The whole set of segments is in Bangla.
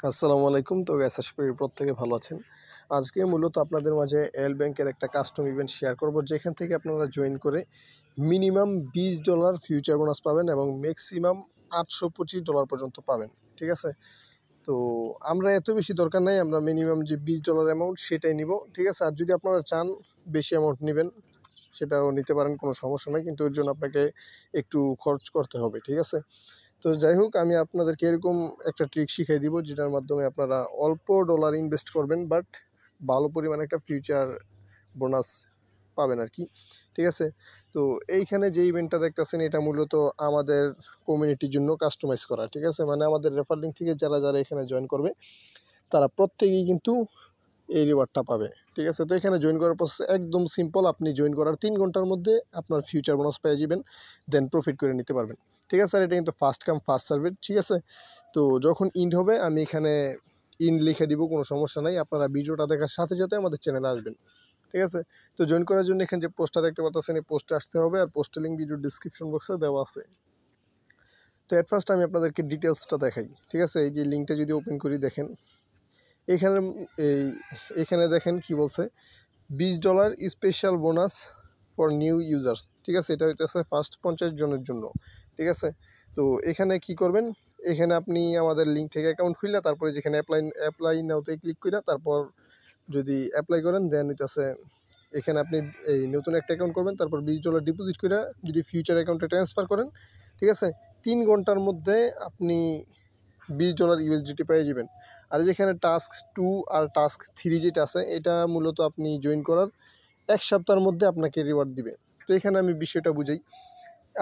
আসসালামু আলাইকুম। তো গাইস আশা করি প্রত্যেকে ভালো আছেন। আজকে মূলত আপনাদের মাঝে এল ব্যাংকের একটা কাস্টম ইভেন্ট শেয়ার করব, যেখান থেকে আপনারা জয়েন করে মিনিমাম $20 ফিউচার বোনাস পাবেন এবং ম্যাক্সিমাম $825 পর্যন্ত পাবেন। ঠিক আছে? তো আমরা এত বেশি দরকার নাই, আমরা মিনিমাম যে $20 অ্যামাউন্ট সেটাই নিব। ঠিক আছে? আর যদি আপনারা চান বেশি অ্যামাউন্ট নেবেন সেটাও নিতে পারেন, কোনো সমস্যা নাই, কিন্তু এর জন্য আপনাকে একটু খরচ করতে হবে। ঠিক আছে? তো যাই হোক, আমি আপনাদেরকে এরকম একটা ট্রিক শিখিয়ে দিব যেটার মাধ্যমে আপনারা অল্প ডলার ইনভেস্ট করবেন, বাট ভালো পরিমাণে একটা ফিউচার বোনাস পাবেন আর কি। ঠিক আছে? তো এইখানে যে ইভেন্টটা দেখতেছেন এটা মূলত আমাদের কমিউনিটির জন্য কাস্টমাইজ করা। ঠিক আছে? মানে আমাদের রেফার লিঙ্ক থেকে যারা যারা এখানে জয়েন করবে তারা প্রত্যেকেই কিন্তু এই রিওয়ার্ডটা পাবে। ঠিক আছে? তো এখানে জয়েন করার প্রসেস একদম সিম্পল। আপনি জয়েন করার 3 ঘন্টার মধ্যে আপনার ফিউচার বোনাস পেয়ে যাবেন, দেন প্রফিট করে নিতে পারবেন। ঠিক আছে? আর এটা কিন্তু ফার্স্ট কাম ফার্স্ট সার্ভের। ঠিক আছে? তো যখন ইন্ড হবে আমি এখানে ইন লিখে দিব, কোনো সমস্যা নাই। আপনারা ভিডিওটা দেখার সাথে সাথে আমাদের চ্যানেলে আসবেন। ঠিক আছে? তো জয়েন করার জন্য এখানে যে পোস্টটা দেখতে পাচ্ছেন এই পোস্টে আসতে হবে, আর পোস্টের লিঙ্ক ভিডিও ডিসক্রিপশন বক্সে দেওয়া আছে। তো এট ফার্স্ট আমি আপনাদেরকে ডিটেলসটা দেখাই। ঠিক আছে? এই যে লিঙ্কটা যদি ওপেন করি দেখেন, এখানে এখানে দেখেন কি বলছে, $20 special bonus for new users. ঠিক আছে? এটা হইতেছে ফার্স্ট 50 জনের জন্য। ঠিক আছে? তো এখানে কি করবেন, এখানে আপনি আমাদের লিঙ্ক থেকে অ্যাকাউন্ট খুললে তারপরে যেখানে অ্যাপ্লাই নাওতে ক্লিক করে তারপর যদি অ্যাপ্লাই করেন দেন হইতেছে এখানে আপনি এই নতুন একটা অ্যাকাউন্ট করবেন, তারপর $20 ডিপোজিট করে যদি ফিউচার অ্যাকাউন্টে ট্রান্সফার করেন, ঠিক আছে, 3 ঘন্টার মধ্যে আপনি $20 ইউএসডিটি পেয়ে যাবেন। আর যেখানে টাস্ক 2 আর টাস্ক 3 যেটা আছে এটা মূলত আপনি জয়েন করার 1 সপ্তাহের মধ্যে আপনাকে রিওয়ার্ড দিবে। তো এখানে আমি বিষয়টা বুঝাই।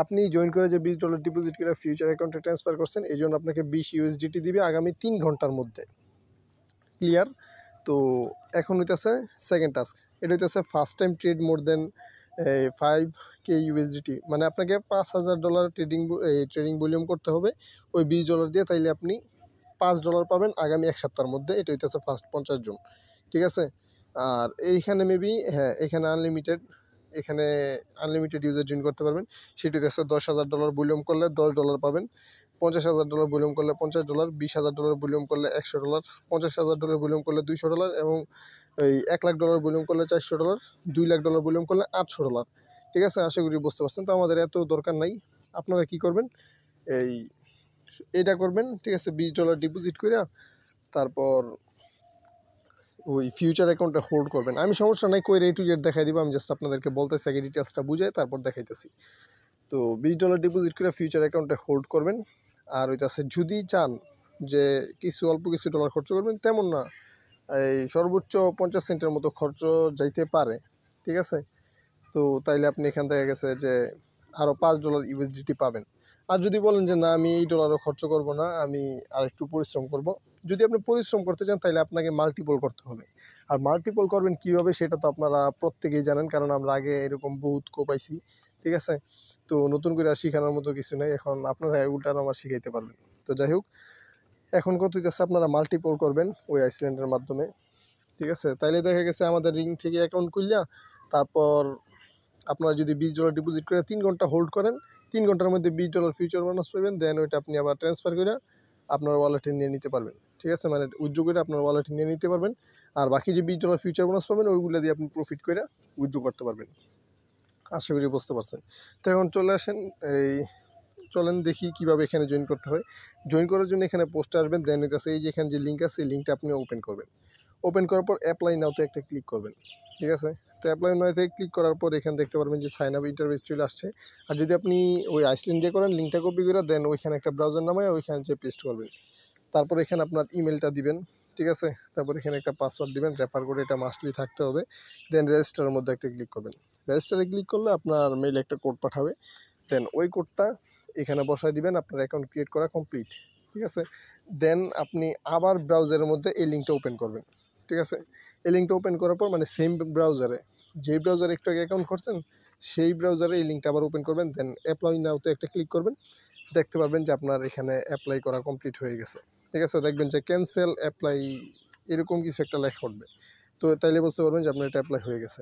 আপনি জয়েন করে যে $20 ডিপোজিট করে ফিউচার অ্যাকাউন্টে ট্রান্সফার করছেন, এই জন্য আপনাকে 20 ইউএসডিটি দিবে আগামী 3 ঘন্টার মধ্যে। ক্লিয়ার? তো এখন হইতেছে সেকেন্ড টাস্ক। এটা হইতেছে ফার্স্ট টাইম ট্রেড মোর দেন 5K ইউএসডিটি, মানে আপনাকে $5,000 ট্রেডিং ভলিউম করতে হবে ওই $20 দিয়ে, তাইলে আপনি $5 পাবেন আগামী 1 সপ্তাহের মধ্যে। এটা হইতেছে ফার্স্ট 50 জন। ঠিক আছে? আর এইখানে মেবি হ্যাঁ, এখানে আনলিমিটেড ইউজার জয়েন করতে পারবেন। সেটি হচ্ছে $10,000 ভলিউম করলে $10 পাবেন, $50,000 ভলিউম করলে $50, $20,000 ভলিউম করলে $100, $50,000 ভলিউম করলে $200 এবং এই $1,00,000 ভলিউম করলে $400, $2,00,000 ভলিউম করলে $800। ঠিক আছে? আশা করি বুঝতে পারছেন। তো আমাদের এত দরকার নাই। আপনারা কি করবেন, এইটা করবেন। ঠিক আছে? $20 ডিপোজিট করে তারপর ওই ফিউচার অ্যাকাউন্টে হোল্ড করবেন। আমি সমস্যা নাই, কই A to Z দেখাই দিব, আমি জাস্ট আপনাদেরকে বলতেছি আগে ডিটেলসটা বুঝাই তারপর দেখাইতেছি। তো $20 ডিপোজিট করে ফিউচার অ্যাকাউন্টে হোল্ড করবেন। আর ওইটাছে যদি চান যে কিছু অল্প কিছু ডলার খরচ করবেন, তেমন না, এই সর্বোচ্চ 50 সেন্টের মতো খরচ যাইতে পারে। ঠিক আছে? তো তাইলে আপনি এখান থেকে গেছে যে আরও $5 ইউএসডিটি পাবেন। আর যদি বলেন যে না আমি এই ডলারও খরচ করব না, আমি আর একটু পরিশ্রম করব, যদি আপনি পরিশ্রম করতে চান তাহলে আপনাকে মাল্টিপল করতে হবে। আর মাল্টিপল করবেন কীভাবে সেটা তো আপনারা প্রত্যেকেই জানেন, কারণ আমরা আগে এরকম বহুত কোপাইছি। ঠিক আছে? তো নতুন করে আর শেখানোর মতো কিছু নেই, এখন আপনারা উল্টা আমার শিখাইতে পারবেন। তো যাই হোক, এখন কত হইতেছে, আপনারা মাল্টিপল করবেন ওই আইসল্যান্ডের মাধ্যমে। ঠিক আছে? তাইলে দেখা গেছে আমাদের রিং থেকে অ্যাকাউন্ট খুললা তারপর আপনারা যদি $20 ডিপোজিট করে 3 ঘন্টা হোল্ড করেন, 3 ঘন্টার মধ্যে $20 ফিউচার বোনাস পাবেন, দেন ওইটা আপনি আবার ট্রান্সফার করে আপনার ওয়ালেটে নিয়ে নিতে পারবেন। ঠিক আছে? মানে উইথড্র করে আপনার ওয়ালেটে নিয়ে নিতে পারবেন। আর বাকি যে $20 ফিউচার বোনাস পাবেন ওইগুলো দিয়ে আপনি প্রফিট করে উইথড্র করতে পারবেন। আশা করি বুঝতে পারছেন। তো এখন চলে আসেন, চলেন দেখি কীভাবে এখানে জয়েন করতে হয়। জয়েন করার জন্য এখানে পোস্টে আসবেন, দেন হইতেছে এই যে এখানে যে লিঙ্ক আছে এই লিঙ্কটা আপনি ওপেন করবেন। ওপেন করার পর অ্যাপ্লাই নাওতে একটা ক্লিক করবেন। ঠিক আছে? তো অ্যাপ্লাই নাওতে ক্লিক করার পর এখানে দেখতে পারবেন যে সাইন আপ ইন্টারফেস চলে আসছে। আর যদি আপনি ওই আইসল্যান্ড দিয়ে করেন, লিঙ্কটা কপি করে দেন ওইখানে একটা ব্রাউজার নামায় ওইখানে যে পেস্ট করবেন। তারপর এখানে আপনার ইমেলটা দিবেন। ঠিক আছে? তারপর এখানে একটা পাসওয়ার্ড দিবেন, রেফার করে এটা মাস্টলি থাকতে হবে। দেন রেজিস্টারের মধ্যে একটা ক্লিক করবেন। রেজিস্টারে ক্লিক করলে আপনার মেইলে একটা কোড পাঠাবে, দেন ওই কোডটা এখানে বসায় দিবেন, আপনার অ্যাকাউন্ট ক্রিয়েট করা কমপ্লিট। ঠিক আছে? দেন আপনি আবার ব্রাউজারের মধ্যে এই লিঙ্কটা ওপেন করবেন। ঠিক আছে? এই লিঙ্কটা ওপেন করার পর মানে সেম ব্রাউজারে, যেই ব্রাউজারে একটু আগে অ্যাকাউন্ট করছেন সেই ব্রাউজারে এই লিঙ্কটা আবার ওপেন করবেন, দেন অ্যাপ্লাই নাওতে একটা ক্লিক করবেন। দেখতে পারবেন যে আপনার এখানে অ্যাপ্লাই করা কমপ্লিট হয়ে গেছে। ঠিক আছে? দেখবেন যে ক্যান্সেল অ্যাপ্লাই এরকম কিছু একটা লেখা উঠবে। তো তাইলে বুঝতে পারবেন যে আপনার এটা অ্যাপ্লাই হয়ে গেছে।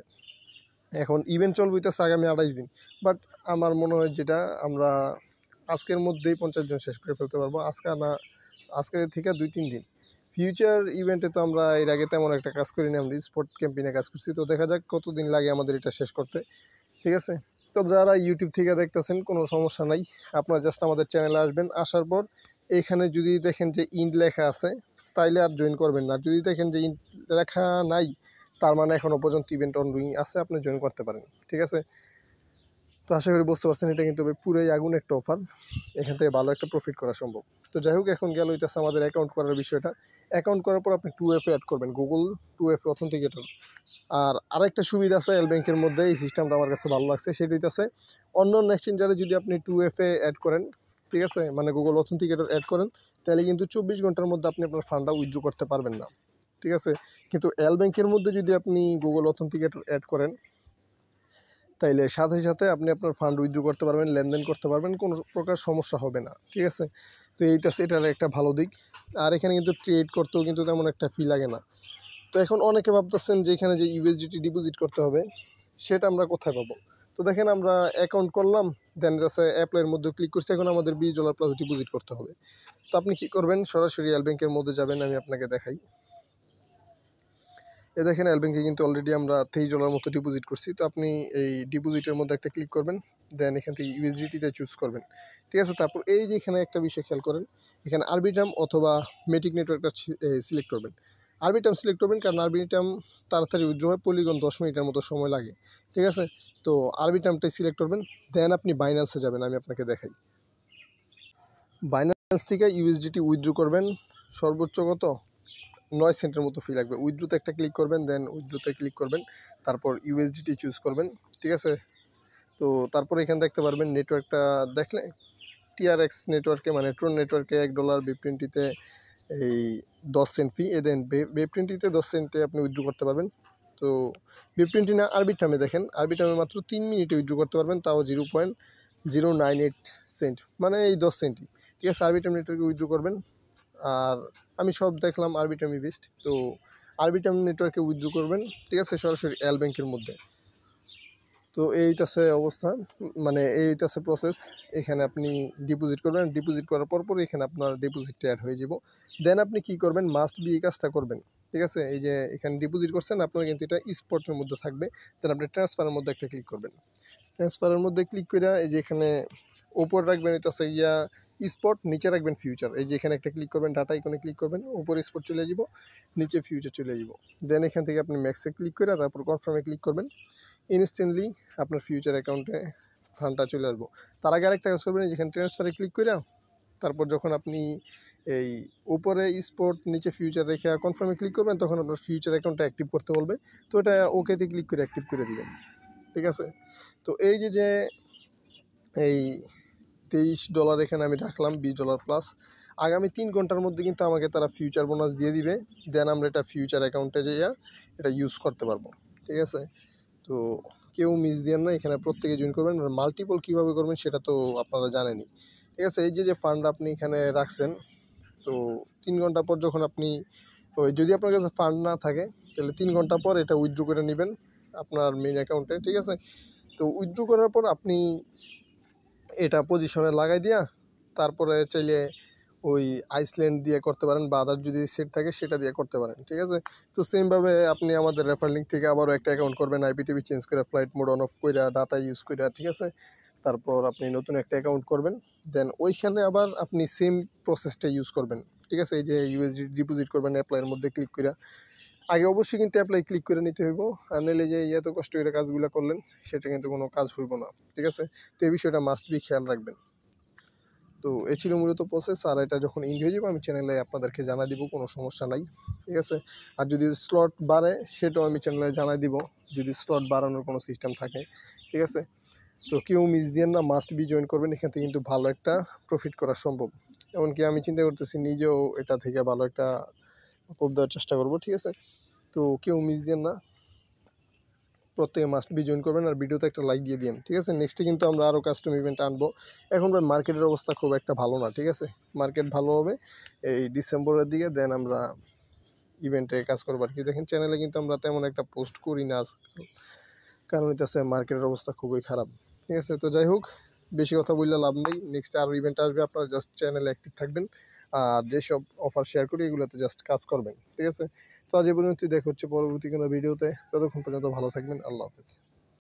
এখন ইভেন্ট চলবে হইতেছে আগামী 28 দিন, বাট আমার মনে হয় যেটা আমরা আজকের মধ্যেই 50 জন শেষ করে ফেলতে পারবো। আজকে না, আজকে থেকে 2-3 দিন ফিউচার ইভেন্টে তো আমরা এর আগে তেমন একটা কাজ করিনি, আমরা স্পট ক্যাম্পেইনে কাজ করছি। তো দেখা যাক কতদিন লাগে আমাদের এটা শেষ করতে, ঠিক আছে? তো যারা ইউটিউব থেকে দেখতেছেন কোনো সমস্যা নাই, আপনারা জাস্ট আমাদের চ্যানেলে আসবেন, আসার পর এখানে যদি দেখেন যে ইন্ড লেখা আছে তাইলে আর জয়েন করবেন না। যদি দেখেন যে ইন্ড লেখা নাই তার মানে এখনও পর্যন্ত ইভেন্ট অনগোয়িং আছে, আপনি জয়েন করতে পারেন, ঠিক আছে? তো আশা করি বুঝতে পারছেন, এটা কিন্তু পুরোই আগুন একটা অফার, এখান থেকে ভালো একটা প্রফিট করা সম্ভব। তো যাই হোক, এখন গেল হইতেছে আমাদের অ্যাকাউন্ট করার বিষয়টা। অ্যাকাউন্ট করার পর আপনি 2FA অ্যাড করবেন, গুগল 2FA অথেন্টিকেটর। আর আরেকটা সুবিধা আছে এল ব্যাংকের মধ্যে, এই সিস্টেমটা আমার কাছে ভালো লাগছে, সেটা হইতেছে অন্য অন্য এক্সচেঞ্জারে যদি আপনি 2FA অ্যাড করেন, ঠিক আছে, মানে গুগল অথেন্টিকেটর অ্যাড করেন, তাহলে কিন্তু 24 ঘন্টার মধ্যে আপনি আপনার ফান্ডটা উইথড্র করতে পারবেন না, ঠিক আছে? কিন্তু এল ব্যাংকের মধ্যে যদি আপনি গুগল অথেন্টিকেটর অ্যাড করেন তাইলে সাথে সাথে আপনি আপনার ফান্ড উইথড্র করতে পারবেন, লেনদেন করতে পারবেন, কোনো প্রকার সমস্যা হবে না, ঠিক আছে? তো এইটা এটার একটা ভালো দিক। আর এখানে কিন্তু ট্রেড করতেও কিন্তু তেমন একটা ফি লাগে না। তো এখন অনেকে ভাবতেছেন যে এখানে যে ইউএসডিটি ডিপোজিট করতে হবে, সেটা আমরা কোথায় পাবো? তো দেখেন, আমরা অ্যাকাউন্ট করলাম, দেন যাচ্ছে অ্যাপ্লাইয়ের মধ্যে ক্লিক করছি, এখন আমাদের $20 প্লাস ডিপোজিট করতে হবে। তো আপনি কী করবেন, সরাসরি এল ব্যাংকের মধ্যে যাবেন, আমি আপনাকে দেখাই। এ দেখেন, এল ব্যাংকে কিন্তু অলরেডি আমরা $23 মতো ডিপোজিট করছি। তো আপনি এই ডিপোজিটের মধ্যে একটা ক্লিক করবেন, দেন এখান থেকে ইউএসডিটিতে চুজ করবেন, ঠিক আছে? তারপর এই যে এখানে একটা বিষয় খেয়াল করেন, এখানে আরবিটাম অথবা মেটিক নেটওয়ার্কটা সিলেক্ট করবেন। আরবিটাম সিলেক্ট করবেন, কারণ আরবিটাম তাড়াতাড়ি উইথড্র হয়, পলিগন 10 মিনিটের মতো সময় লাগে, ঠিক আছে? তো আরবিটামটাই সিলেক্ট করবেন, দেন আপনি বাইন্যান্সে যাবেন, আমি আপনাকে দেখাই। বাইন্যান্স থেকে ইউএসডিটি উইথড্র করবেন, সর্বোচ্চ কত 9 সেন্টের মতো ফি লাগবে। উইথড্রোতে একটা ক্লিক করবেন, দেন উইথড্রোতে ক্লিক করবেন, তারপর ইউএসডিটি চুজ করবেন, ঠিক আছে? তো তারপর এখানে দেখতে পারবেন নেটওয়ার্কটা দেখলে টিআরএক্স নেটওয়ার্কে, মানে ট্রোন নেটওয়ার্কে $1, বেপ20তে এই 10 সেন্ট ফি, দেন বেপ20তে 10 সেন্টে আপনি উইথড্র করতে পারবেন। তো বেপ20 না, আরবিটামে দেখেন, আরবিটামে মাত্র 3 মিনিটে উইথড্র করতে পারবেন, তাও 0.098 সেন্ট, মানে এই 10 সেন্টই, ঠিক আছে? আরবিটাম নেটওয়ার্কে উইথড্র করবেন। আর আমি সব দেখলাম আরবিটাম বেস্ট, তো আরবিটাম নেটওয়ার্কে উইথড্র করবেন, ঠিক আছে, সরাসরি এল ব্যাংকের মধ্যে। তো এইটাছে অবস্থা, মানে এইটাছে প্রসেস। এখানে আপনি ডিপোজিট করবেন, ডিপোজিট করার পর এখানে আপনার ডিপোজিটটা অ্যাড হয়ে যাব। দেন আপনি কি করবেন, মাস্ট বি এই কাজটা করবেন, ঠিক আছে? এই যে এখানে ডিপোজিট করছেন, আপনার কিন্তু এটা স্পটের মধ্যে থাকবে। দেন আপনি ট্রান্সফারের মধ্যে একটা ক্লিক করবেন। ট্রান্সফারের মধ্যে ক্লিক করে এই যে এখানে উপর রাখবেন হইতাছে স্পট, নিচে রাখবেন ফিউচার। এই যে এখানে একটা ক্লিক করবেন, ডাটা আইকনে ক্লিক করবেন, উপরে স্পট চলে যাব, নিচে ফিউচার চলে যাব। দেন এখান থেকে আপনি ম্যাক্সে ক্লিক করে তারপর কনফার্মে ক্লিক করবেন, ইনস্ট্যান্টলি আপনার ফিউচার অ্যাকাউন্টে ফান্ডটা চলে আসবো। তার আগে আরেকটা কাজ করবেন, যেখানে ট্রান্সফারে ক্লিক করে তারপর যখন আপনি এই উপরে স্পট নিচে ফিউচার রেখে কনফার্মে ক্লিক করবেন, তখন আপনার ফিউচার অ্যাকাউন্টটা অ্যাক্টিভ করতে বলবে। তো এটা ওকেতে ক্লিক করে অ্যাক্টিভ করে দিবেন, ঠিক আছে? তো এই যে এই $23 এখানে আমি রাখলাম, $20 প্লাস। আগামী 3 ঘন্টার মধ্যে কিন্তু আমাকে তারা ফিউচার বোনাস দিয়ে দিবে, দেন আমরা এটা ফিউচার অ্যাকাউন্টে যাইয়া এটা ইউজ করতে পারবো, ঠিক আছে? তো কেউ মিস দিয়েন না, এখানে প্রত্যেকে জয়েন করবেন। আর মাল্টিপল কীভাবে করবেন সেটা তো আপনারা জানেনই, ঠিক আছে? এই যে ফান্ড আপনি এখানে রাখছেন, তো 3 ঘন্টা পর যখন আপনি যদি আপনার কাছে ফান্ড না থাকে, তাহলে 3 ঘন্টা পর এটা উইথড্র করে নেবেন আপনার মেইন অ্যাকাউন্টে, ঠিক আছে? তো উইথড্র করার পর আপনি এটা পজিশনে লাগাই দিয়া তারপরে চাইলে ওই আইসল্যান্ড দিয়ে করতে পারেন, বা আদার যদি সেট থাকে সেটা দিয়ে করতে পারেন, ঠিক আছে? তো সেমভাবে আপনি আমাদের রেফার লিঙ্ক থেকে আবারও একটা অ্যাকাউন্ট করবেন, আইপিটিভি চেঞ্জ করে, ফ্লাইট মোড অন অফ করে, ডাটা ইউজ করে, ঠিক আছে? তারপর আপনি নতুন একটা অ্যাকাউন্ট করবেন, দেন ওইখানে আবার আপনি সেম প্রসেসটা ইউজ করবেন, ঠিক আছে? এই যে ইউএসডি ডিপোজিট করবেন, অ্যাপ্লাইয়ের মধ্যে ক্লিক করে, আগে অবশ্যই কিন্তু অ্যাপ্লাই ক্লিক করে নিতে হইব, আর নাহলে যে এত কষ্ট করে কাজগুলো করলেন সেটা কিন্তু কোনো কাজ হইব না, ঠিক আছে? তো এই বিষয়টা মাস্ট বি খেয়াল রাখবেন। তো এই ছিল মূলত প্রসেস, আর এটা যখন ইন হয়ে যাবে আমি চ্যানেলে আপনাদেরকে জানাই দিব, কোনো সমস্যা নাই, ঠিক আছে? আর যদি স্লট বাড়ে সেটাও আমি চ্যানেলে জানাই দিব, যদি স্লট বাড়ানোর কোনো সিস্টেম থাকে, ঠিক আছে? তো কেউ মিস দিয়েন না, মাস্ট বি জয়েন করবেন, এখান থেকে কিন্তু ভালো একটা প্রফিট করা সম্ভব। এমনকি আমি চিন্তা করতেছি নিজেও এটা থেকে ভালো একটা কোপ দেওয়ার চেষ্টা করব, ঠিক আছে? তো কেউ মিস দিয়েন না, প্রত্যেকে মাস্ট বি জয়েন করবেন, আর ভিডিওতে একটা লাইক দিয়ে দিন, ঠিক আছে? নেক্সটে কিন্তু আমরা আরও কাস্টম ইভেন্ট আনবো। এখন ভাই মার্কেটের অবস্থা খুব একটা ভালো না, ঠিক আছে? মার্কেট ভালো হবে এই ডিসেম্বরের দিকে, দেন আমরা ইভেন্টে কাজ করবো আর কি। দেখেন চ্যানেলে কিন্তু আমরা তেমন একটা পোস্ট করি না আজকাল, কারণ হইতেছে মার্কেটের অবস্থা খুবই খারাপ, ঠিক আছে? তো যাই হোক, বেশি কথা বললে লাভ নেই, নেক্সট আরও ইভেন্ট আসবে, আপনারা জাস্ট চ্যানেলে অ্যাক্টিভ থাকবেন, আর যেসব অফার শেয়ার করি এগুলোতে জাস্ট কাজ করবেন, ঠিক আছে? তো আজ এই পর্যন্তই, দেখা হচ্ছে পরবর্তী কোনো ভিডিওতে। ততক্ষণ পর্যন্ত ভালো থাকবেন। আল্লাহ হাফেজ।